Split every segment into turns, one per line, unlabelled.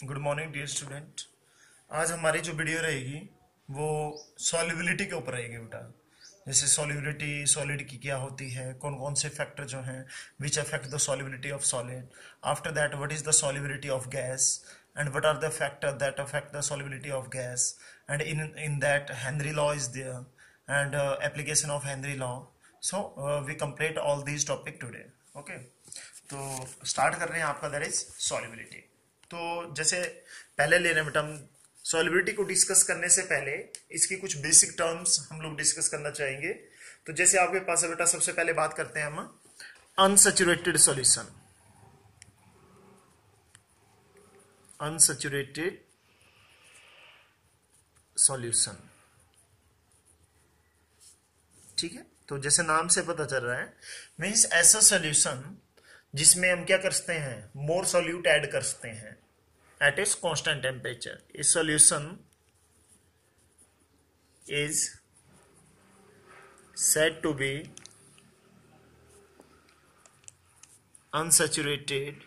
Good morning dear student. आज हमारी जो वीडियो रहेगी वो सॉल्युबिलिटी के ऊपर रहेगी बेटा। जैसे सॉल्युबिलिटी सॉलिड की क्या होती है, कौन कौन से फैक्टर जो हैं which affect the solubility of solid. After that what is the solubility of gas and what are the factor that affect the solubility of gas and in that Henry law is there and application of Henry law. So we complete all these topic today. Okay, तो start कर रहे हैं आपका that is solubility. तो जैसे पहले ले रहे हैं बेटा, हम सॉल्युबिलिटी को डिस्कस करने से पहले इसकी कुछ बेसिक टर्म्स हम लोग डिस्कस करना चाहेंगे। तो जैसे आपके पास है बेटा, सबसे पहले बात करते हैं हम अनसैचुरेटेड सॉल्यूशन। अनसैचुरेटेड सॉल्यूशन, ठीक है। तो जैसे नाम से पता चल रहा है, मीन्स ऐसा सॉल्यूशन जिसमें हम क्या करते हैं, मोर सॉल्यूट ऐड करते हैं at its constant temperature. A solution is said to be unsaturated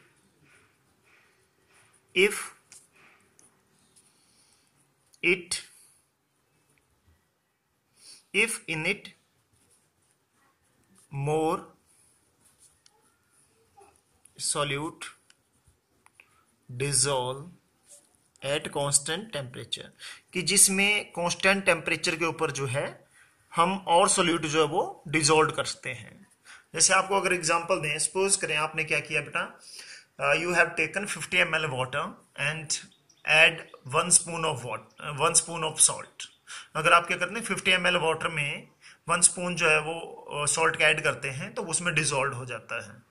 if in it more solute dissolve eight constant temperature, कि जिसमें कांस्टेंट टेम्परेचर के ऊपर जो है हम और सोल्यूट जो है वो डिजोल्व करते हैं। जैसे आपको अगर एग्जांपल दें, सपोज करें आपने क्या किया बेटा, you have taken 50 ml water and add 1 spoon of salt. अगर आप क्या करते हैं 50 ml वाटर में 1 स्पून जो है वो सॉल्ट का ऐड करते हैं तो उसमें डिजोल्व हो जाता है।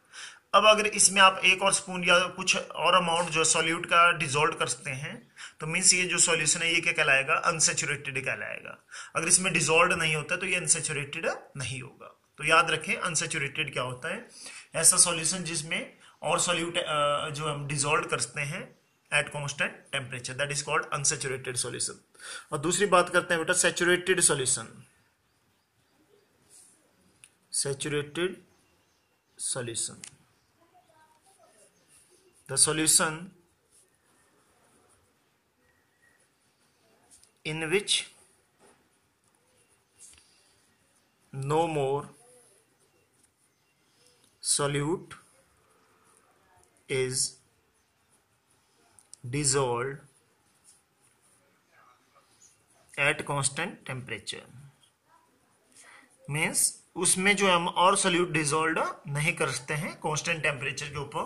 अब अगर इसमें आप एक और स्पून या कुछ और अमाउंट जो सॉल्यूट का डिजोल्व कर सकते हैं तो मीन्स ये जो सॉल्यूशन है ये क्या कहलाएगा, अनसेचुरेटेड कहलाएगा। अगर इसमें डिजोल्व नहीं होता तो ये अनसेचुरेटेड नहीं होगा। तो याद रखें, अनसेचुरेटेड क्या होता है, ऐसा सॉल्यूशन जिसमें और सॉल्यूट जो हम डिजोल्व करते हैं eight constant temperature, that is called unsaturated solution. और दूसरी बात करते हैं बेटा saturated solution. Saturated solution, the solution in which no more solute is dissolved at constant temperature, means उसमें जो हम और सोल्यूट डिजोल्व नहीं कर सकते हैं कांस्टेंट टेम्परेचर के ऊपर,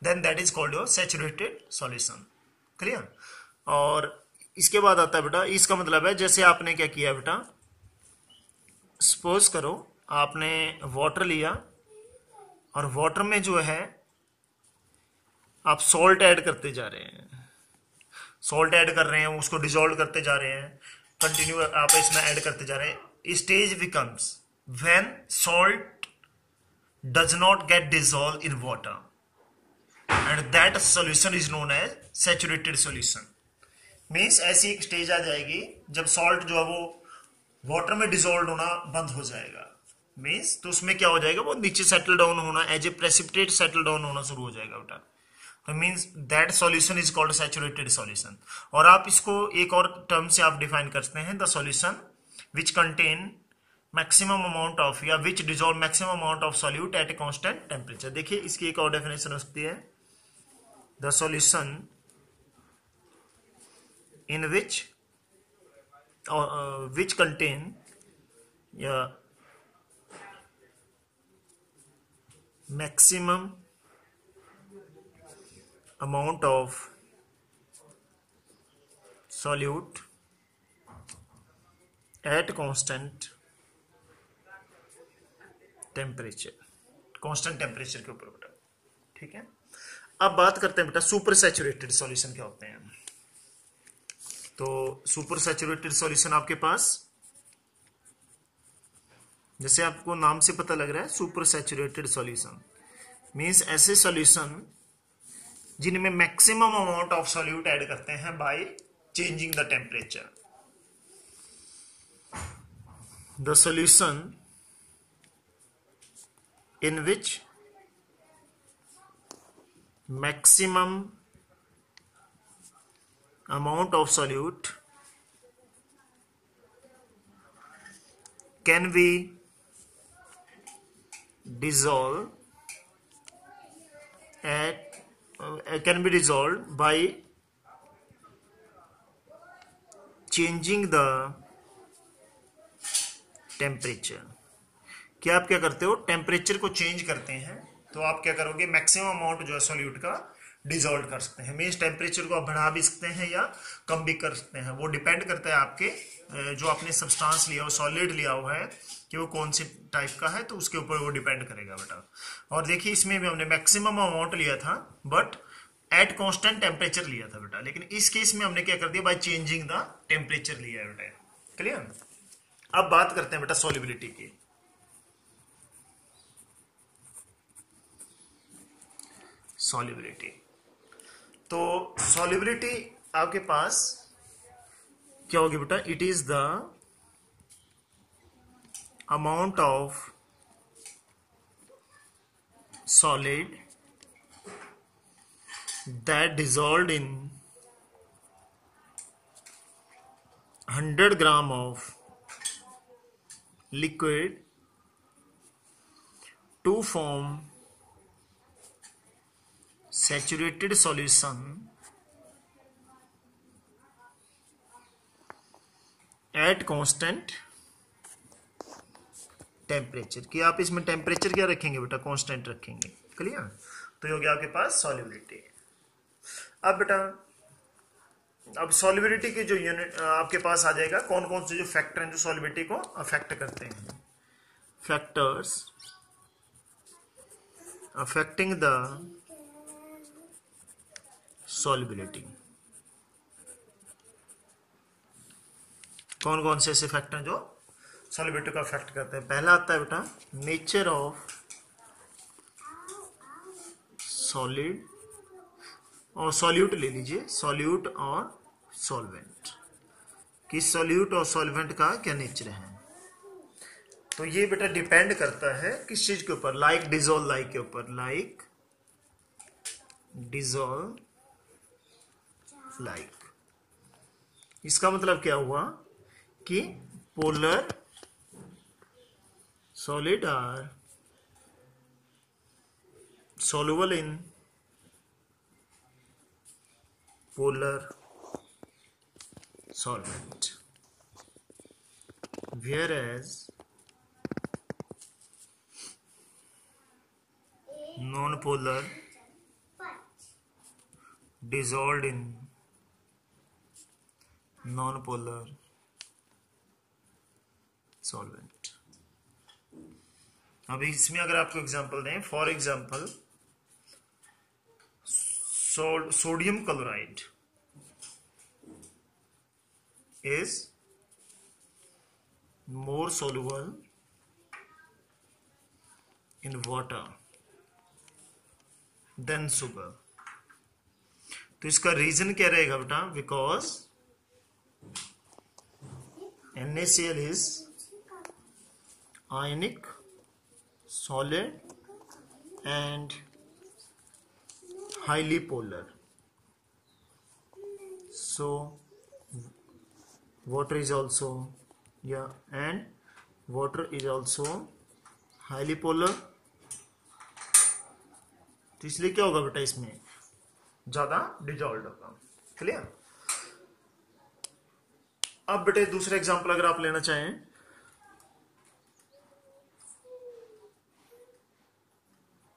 then that is called your saturated solution. Clear. और इसके बाद आता है बेटा, इसका मतलब है जैसे आपने क्या किया बेटा, सपोज करो आपने वाटर लिया और वाटर में जो है आप सॉल्ट ऐड करते जा रहे हैं, सॉल्ट ऐड कर रहे हैं, उसको डिजोल्व करते जा रहे हैं, कंटिन्यू आप इसमें ऐड करते जा रहे हैं। Stage becomes when salt does not get dissolved in water and that solution is known as saturated solution। Means ऐसी एक स्टेज आ जाएगी जब सॉल्ट जो है वो वाटर में डिजोल्व होना बंद हो जाएगा। मीन्स तो उसमें क्या हो जाएगा, वो नीचे सेटल डाउन होना, as a precipitate settle down होना शुरू हो जाएगा बेटा। तो means that solution is called saturated solution. और आप इसको एक और टर्म से आप डिफाइन करते हैं, the solution which contain maximum amount of या which dissolve maximum amount of solute at a constant temperature. देखिए इसकी एक और डेफिनेशन हो सकती है, the solution in which contain या maximum amount of solute at constant temperature, constant temperature के ऊपर बेटा। ठीक है। अब बात करते हैं बेटा सुपर सैचुरेटेड सॉल्यूशन क्या होते हैं। तो सुपर सैचुरेटेड सॉल्यूशन आपके पास, जैसे आपको नाम से पता लग रहा है, सुपर सैचुरेटेड सॉल्यूशन मींस ऐसे सॉल्यूशन जिनमें maximum amount of solute add करते हैं by changing the temperature. The solution in which maximum amount of solute can be dissolved by changing the temperature। कि आप क्या करते हो, टेम्परेचर को चेंज करते हैं, तो आप क्या करोगे, मैक्सिमम अमाउंट जो है सॉल्यूट का डिजोल्व कर सकते हैं। मीन्स टेम्परेचर को आप बढ़ा भी सकते हैं या कम भी कर सकते हैं, वो डिपेंड करता है आपके जो आपने सब्सटेंस लिया हो, सॉलिड लिया हुआ है कि वो कौन सी टाइप का है, तो उसके ऊपर वो डिपेंड करेगा बेटा। और देखिए इसमें भी हमने मैक्सिमम अमाउंट लिया था बट एट कॉन्स्टेंट टेम्परेचर लिया था बेटा, लेकिन इस केस में हमने क्या कर दिया, बाय चेंजिंग द टेम्परेचर लिया है बेटा। क्लियर। अब बात करते हैं बेटा सॉल्युबिलिटी की। सॉल्युबिलिटी, तो सॉल्युबिलिटी आपके पास क्या होगी बेटा, it is the amount of solid that dissolved in 100 gram of liquid to form saturated solution at constant temperature। कि आप इसमें टेम्परेचर क्या रखेंगे बेटा, कांस्टेंट रखेंगे। क्लियर। तो ये हो गया आपके पास सॉल्युबिलिटी। अब बेटा अब सॉल्युबिलिटी के जो यूनिट आपके पास आ जाएगा, कौन कौन से जो फैक्टर हैं जो सॉल्युबिलिटी को अफेक्ट करते हैं। फैक्टर्स अफेक्टिंग द सॉल्युबिलिटी, कौन कौन से ऐसे फैक्टर हैं जो सॉल्युबिलिटी को अफेक्ट करते हैं। पहला आता है बेटा नेचर ऑफ सॉलिड, और सॉल्यूट ले लीजिए, सॉल्यूट और सॉल्वेंट, कि सॉल्यूट और सॉल्वेंट का क्या नेचर है। तो ये बेटा डिपेंड करता है किस चीज के ऊपर, लाइक डिजोल्व लाइक के ऊपर, लाइक डिजोल्व लाइक। इसका मतलब क्या हुआ कि polar solid are soluble in polar solvent, whereas non-polar dissolved in non-polar solvent। अभी इसमें अगर आपको एग्जांपल दें, for example sodium chloride is more soluble in water than sugar। तो इसका रीजन क्या रहेगा बेटा, because NaCl is ionic solid and highly polar, so water is also and water is also highly polar। तो इसलिए क्या होगा बेटा, इसमें ज्यादा डिजॉल्व होगा। क्लियर। अब बेटे दूसरा एग्जांपल अगर आप लेना चाहें,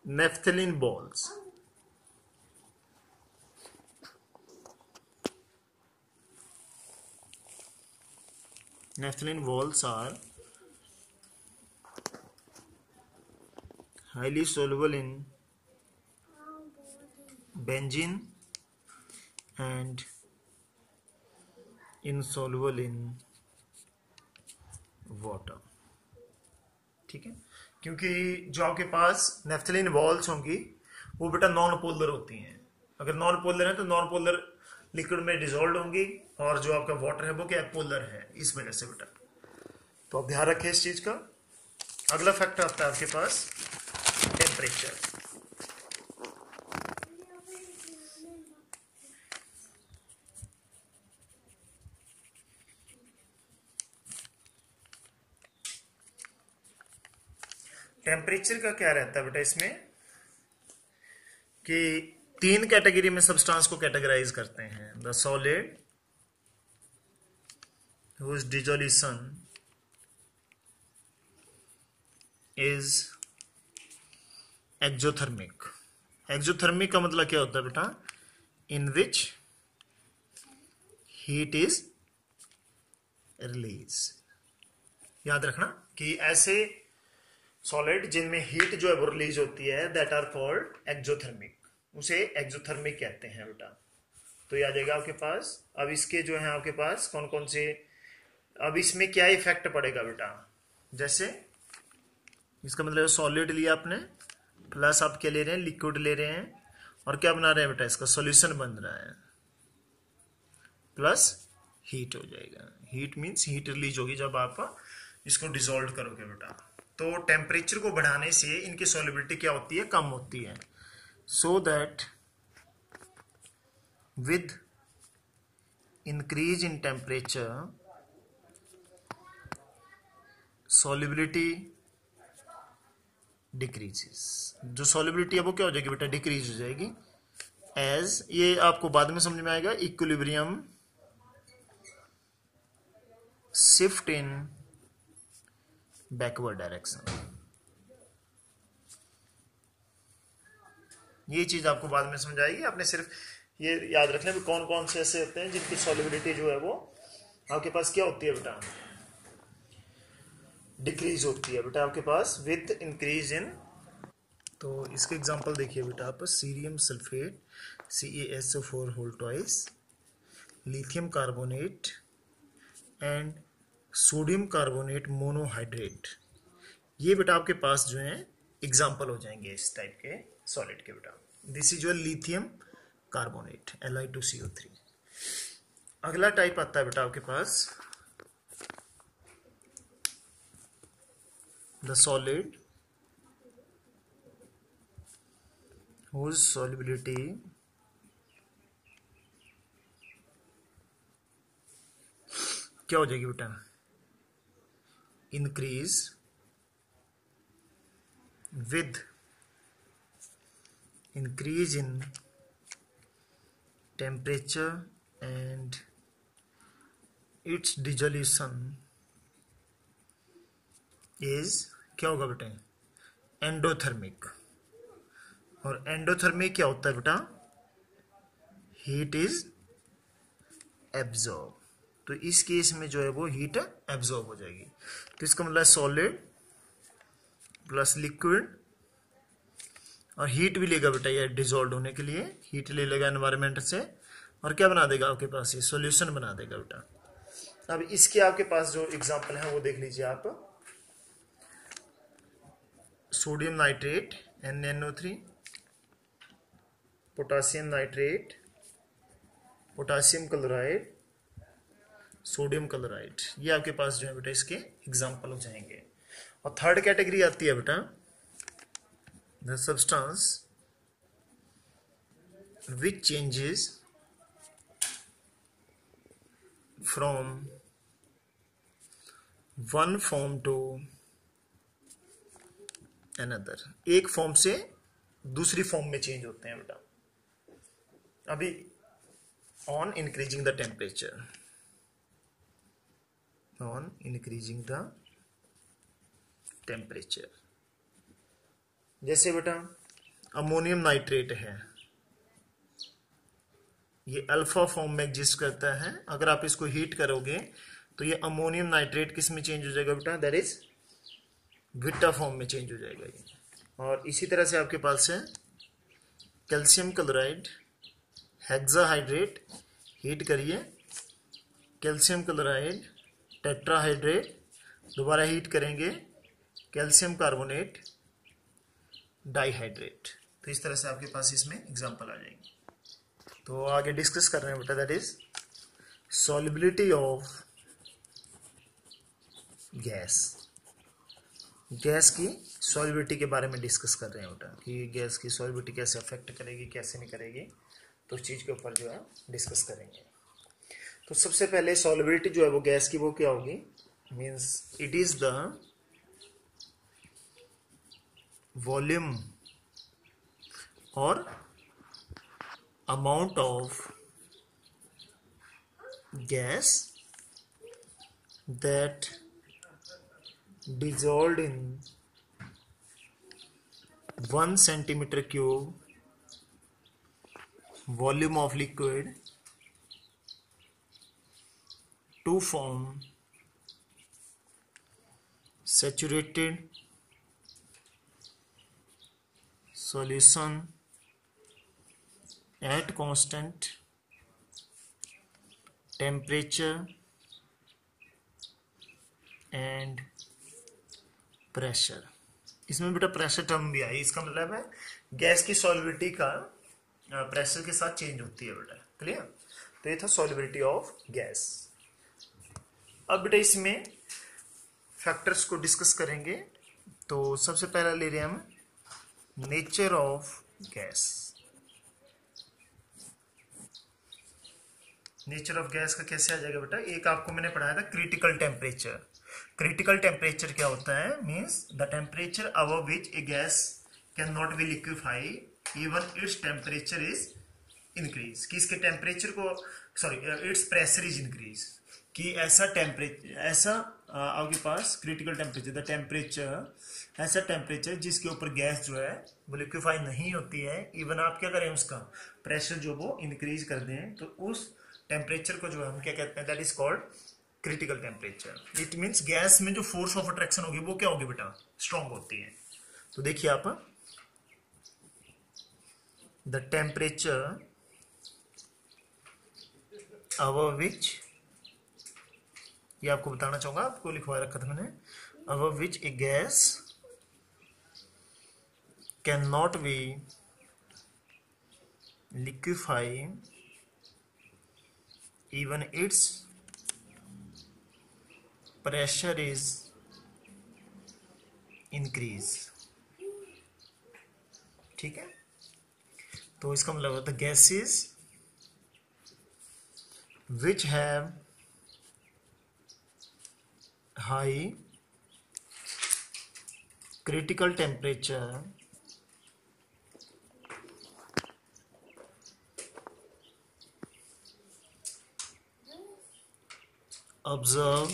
naphthalene balls. Naphthalene balls are highly soluble in benzene and insoluble in water। ठीक है, क्योंकि जो आपके पास नेफ्थलीन बॉल्स होंगी वो बेटा नॉन पोलर होती हैं। अगर नॉन पोलर है तो नॉन पोलर लिक्विड में डिजोल्व होंगी, और जो आपका वाटर है वो क्या पोलर है, इस वजह से बेटा। तो आप ध्यान रखें इस चीज का। अगला फैक्टर आता है आपके पास टेम्परेचर। टेम्परेचर का क्या रहता है बेटा इसमें कि 3 कैटेगरी में सब्सटेंस को कैटेगराइज करते हैं। The solid whose dissolution is exothermic. Exothermic का मतलब क्या होता है बेटा, इन विच हीट इज रिलीज। याद रखना कि ऐसे सॉलिड जिनमें हीट जो है वो रिलीज होती है दैट आर कॉल्ड एक्सोथर्मिक, उसे एक्सोथर्मिक कहते हैं बेटा। तो याद आएगा आपके पास। अब इसके जो है आपके पास कौन कौन से, अब इसमें क्या इफेक्ट पड़ेगा बेटा, जैसे इसका मतलब सॉलिड लिया आपने, प्लस आप क्या ले रहे हैं, लिक्विड ले रहे हैं, और क्या बना रहे हैं बेटा, इसका सॉल्यूशन बन रहा है, प्लस हीट हो जाएगा। हीट मींस हीट रिलीज होगी जब आप इसको डिसॉल्व करोगे बेटा। तो टेम्परेचर को बढ़ाने से इनकी सॉल्युबिलिटी क्या होती है, कम होती है। So that with increase in temperature solubility decreases. जो सॉल्युबिलिटी है वो क्या हो जाएगी बेटा, डिक्रीज हो जाएगी। एज, ये आपको बाद में समझ में आएगा, equilibrium shift in backward direction. ये चीज आपको बाद में समझ आएगी। आपने सिर्फ ये याद रखना भी कौन कौन से ऐसे होते हैं जिनकी सॉल्युबिलिटी जो है वो आपके पास क्या होती है बेटा, डिक्रीज होती है बेटा आपके पास विद इंक्रीज इन। तो इसके एग्जांपल देखिए बेटा आप, cerium sulphate CaSO4 whole twice, lithium carbonate and sodium carbonate monohydrate. ये बेटा आपके पास जो है एग्जांपल हो जाएंगे इस टाइप के सॉलिड के बेटा। This is your lithium carbonate Li2CO3। अगला टाइप आता है बेटा आपके पास the solid whose solubility क्या हो जाएगी बेटा, increase with increase in temperature and it's dissolution is, क्या होगा बेटा, एंडोथर्मिक। और एंडोथर्मिक क्या होता है बेटा, हीट इज एब्जॉर्ब। तो इस केस में जो है वो हीट एब्जॉर्ब हो जाएगी। तो इसका मतलब सॉलिड प्लस लिक्विड, और हीट भी लेगा बेटा ये डिसॉल्व होने के लिए, हीट ले लेगा एनवायरमेंट से, और क्या बना देगा आपके पास, ये सॉल्यूशन बना देगा बेटा। अब इसके आपके पास जो एग्जांपल है वो देख लीजिए आप, sodium nitrate NaNO3, potassium nitrate, potassium chloride, sodium chloride. ये आपके पास जो है बेटा इसके एग्जांपल हो जाएंगे। और थर्ड कैटेगरी आती है बेटा the substance which changes from one form to another. एक फॉर्म से दूसरी फॉर्म में चेंज होते हैं बेटा। अभी on increasing the temperature, on increasing the temperature, जैसे बेटा अमोनियम नाइट्रेट है, ये अल्फा फॉर्म में एग्जिस्ट करता है। अगर आप इसको हीट करोगे तो ये अमोनियम नाइट्रेट किस में चेंज हो जाएगा बेटा, दैट इज बीटा फॉर्म में चेंज हो जाएगा ये। और इसी तरह से आपके पास है कैल्शियम क्लोराइड हेक्साहाइड्रेट, हीट करिए, कैल्शियम क्लोराइड टेट्राहाइड्रेट, दोबारा हीट करेंगे, कैल्शियम कार्बोनेट डाइहाइड्रेट। तो इस तरह से आपके पास इसमें एग्जांपल आ जाएंगे। तो आगे डिस्कस कर रहे हैं बेटा, that is solubility of gas. Gas की सॉल्युबिलिटी के बारे में डिस्कस कर रहे हैं बेटा कि गैस की सॉल्युबिलिटी कैसे अफेक्ट करेगी, कैसे नहीं करेगी, तो उस चीज़ के ऊपर जो है डिस्कस करेंगे। तो सबसे पहले सॉल्युबिलिटी जो है वो गैस की वो क्या होगी, means it is the volume और amount of gas that dissolved in 1 centimeter cube volume of liquid to form saturated solution at constant temperature and pressure। इसमें बेटा प्रेशर टर्म भी आई, इसका मतलब है गैस की सॉल्युबिलिटी का प्रेशर के साथ चेंज होती है बेटा। क्लियर? तो ये था सॉल्युबिलिटी ऑफ गैस। अब बेटा इसमें फैक्टर्स को डिस्कस करेंगे। तो सबसे पहला ले रहे हैं हम nature of gas. Nature of gas का कैसे आ जाएगा बेटा? एक आपको मैंने पढ़ाया था क्रिटिकल टेम्परेचर। क्रिटिकल टेम्परेचर क्या होता है? Means the temperature above which A gas can not be liquefy even its temperature is increase. कि इसके टेम्परेचर को इट्स प्रेशर इज इंक्रीज। कि ऐसा टेम्परेचर, ऐसा आपके पास क्रिटिकल टेम्परेचर, द टेम्परेचर, ऐसा टेम्परेचर जिसके ऊपर गैस जो है वो लिक्विफाई नहीं होती है, इवन आप क्या करें उसका प्रेशर जो वो इंक्रीज कर दें, तो उस टेम्परेचर को जो है हम क्या कहते हैं? That is called critical temperature. It means gas में जो फोर्स ऑफ अट्रैक्शन होगी वो क्या होगी बेटा? स्ट्रॉन्ग होती है। तो देखिए आप, द टेम्परेचर अबव विच, ये आपको बताना चाहूंगा, आपको लिखवा रखा था मैंने, above which A gas can not be liquefy even its pressure is increase। ठीक है? तो इसका मतलब होता है gases which have high critical temperature observe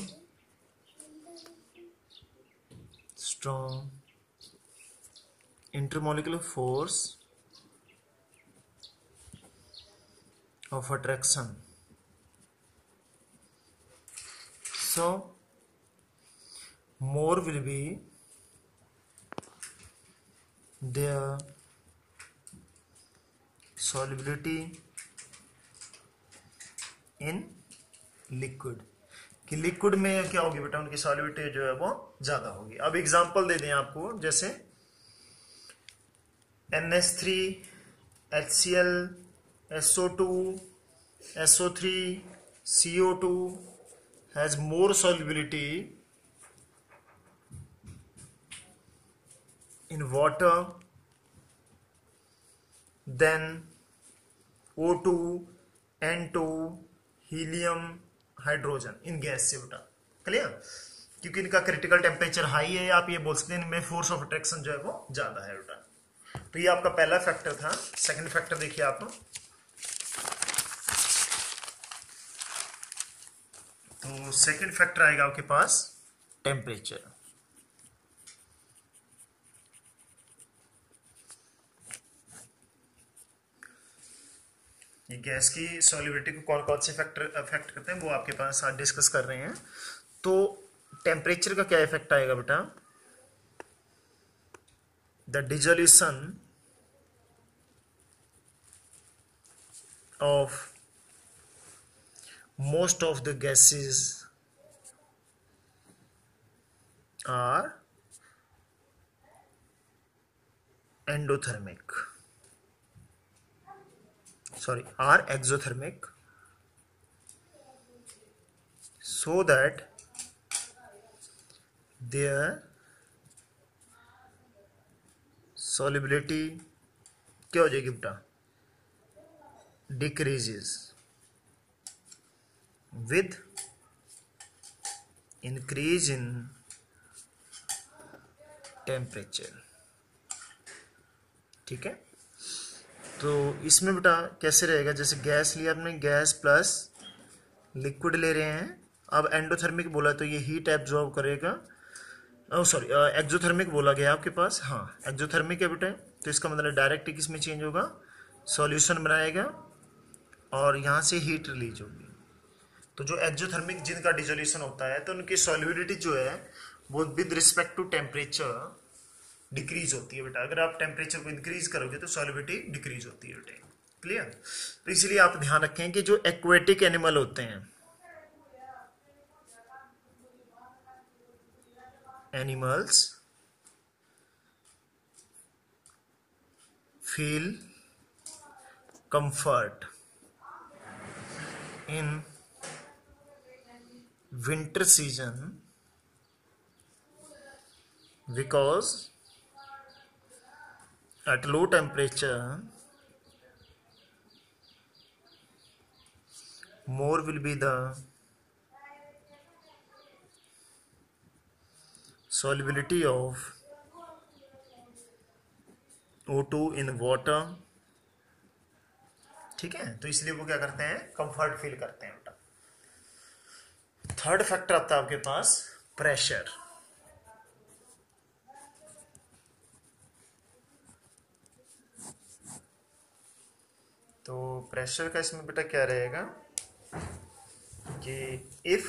strong intermolecular force of attraction, so more will be their solubility in liquid। कि liquid में क्या होगी बेटा? उनकी सॉल्युबिलिटी जो है वो ज्यादा होगी। अब एग्जांपल दे दें आपको, जैसे NH3, HCl, SO2, SO3, CO2 has more solubility in water than O2, N2, helium, hydrogen in gas से बेटा। क्लियर? क्योंकि इनका क्रिटिकल टेम्परेचर हाई है, आप ये बोल सकते हैं इनमें फोर्स ऑफ अट्रैक्शन जो है वो ज्यादा है बेटा। तो ये आपका पहला फैक्टर था। सेकंड फैक्टर देखिए आप, तो सेकंड फैक्टर आएगा आपके पास टेम्परेचर। ये गैस की सॉल्युबिलिटी को कौन कौन से फैक्टर अफेक्ट करते हैं वो आपके पास आज डिस्कस कर रहे हैं। तो टेम्परेचर का क्या इफेक्ट आएगा बेटा? The dissolution of most of the gases are endothermic, are exothermic, so that their solubility क्या हो जाएगी बेटा? decreases with increase in temperature। ठीक है। तो इसमें बेटा कैसे रहेगा, जैसे गैस लिया आपने, गैस प्लस लिक्विड ले रहे हैं। अब एंडोथर्मिक बोला तो ये हीट एब्जॉर्ब करेगा, सॉरी एक्जोथर्मिक बोला गया आपके पास, हाँ एक्जोथर्मिक है बेटा। तो इसका मतलब डायरेक्ट किस में चेंज होगा, सॉल्यूशन बनाएगा और यहाँ से हीट रिलीज होगी। तो जो एक्जोथर्मिक जिनका डिसोल्यूशन होता है तो उनकी सॉल्युबिलिटी जो है वो with respect to temperature decrease होती है बेटा। अगर आप टेम्परेचर को इंक्रीज करोगे तो सॉल्युबिलिटी डिक्रीज होती है बेटा। क्लियर। तो इसलिए आप ध्यान रखें कि जो एक्वेटिक एनिमल होते हैं, animals feel comfort in winter season because at low temperature more will be the solubility of O2 in water। ठीक है, तो इसलिए वो क्या करते हैं, कंफर्ट फील करते हैं बेटा। थर्ड फैक्टर आता है आपके पास प्रेशर। तो प्रेशर का इसमें बेटा क्या रहेगा कि if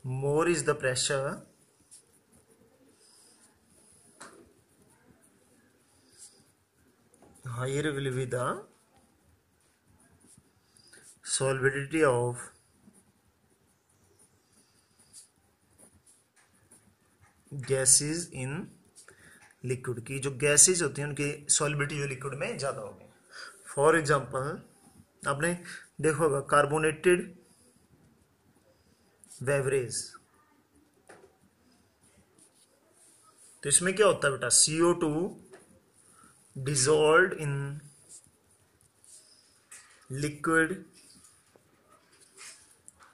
more is the pressure higher will be the solubility of gases in liquid। की जो गैसेज होती हैं उनकी सॉलिबिलिटी जो लिक्विड में ज़्यादा होगी। फॉर एग्जांपल आपने देखा होगा कार्बोनेटेड बेवरेज, तो इसमें क्या होता है बेटा, CO2 dissolved in liquid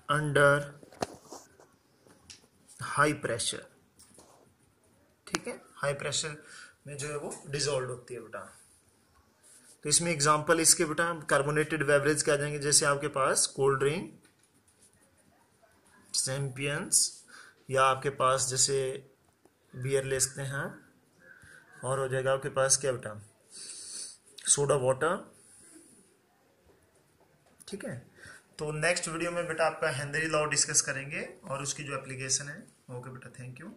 under high pressure. ठीक है, हाई प्रेशर में जो है वो डिसॉल्व होती है बेटा। तो इसमें एग्जांपल इसके बेटा कार्बोनेटेड बेवरेज क्या आ जाएंगे, जैसे आपके पास कोल्ड ड्रिंक, चैंपियंस, या आपके पास जैसे बियर ले सकते हैं, और हो जाएगा आपके पास क्या बेटा, सोडा वाटर। ठीक है, तो नेक्स्ट वीडियो में बेटा आपका हेनरी लॉ डिस्कस करेंगे और उसकी जो एप्लीकेशन है। ओके बेटा, थैंक यू।